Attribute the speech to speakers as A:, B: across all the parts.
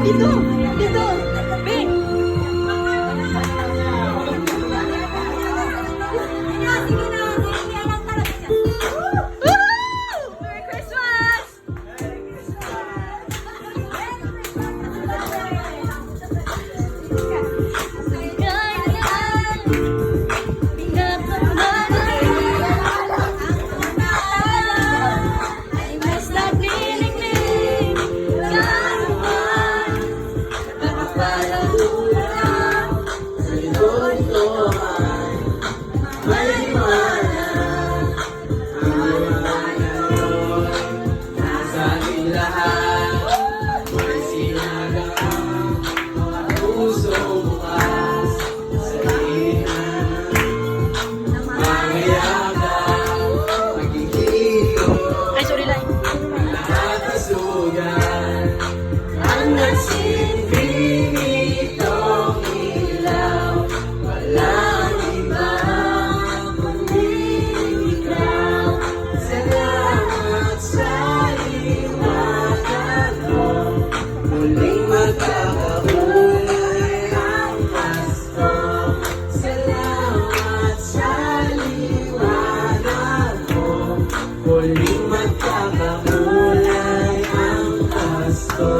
A: Dito! Dito! Bing! Merry Christmas!
B: Muling magkakakulay ang Pasko.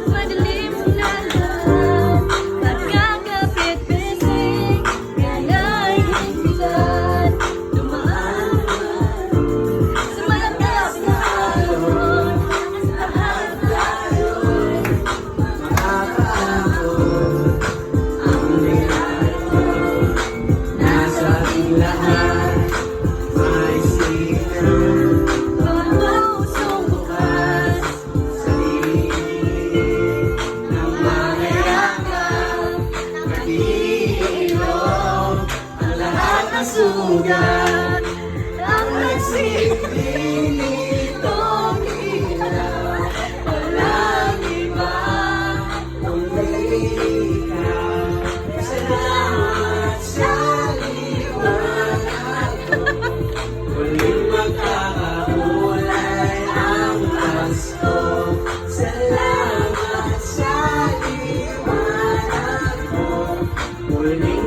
A: Madilim na lang, pagkakapit-pising, kaya'y higpitan, dumaan sa malapit na alon, lahat tayo'y
B: Makakaabot ang regalo. Nasa ating lahat may sinan.
A: pusong bukas,
B: Sa dilim ng mga yakap, nag-iinom ang lahat ng sugat. Ang nagsilbing nitong ilaw, walang iba kundi ikaw. Salamat sa liwanag mo, muling magkakakulay ang Pasko. Salamat sa liwanag mo, muling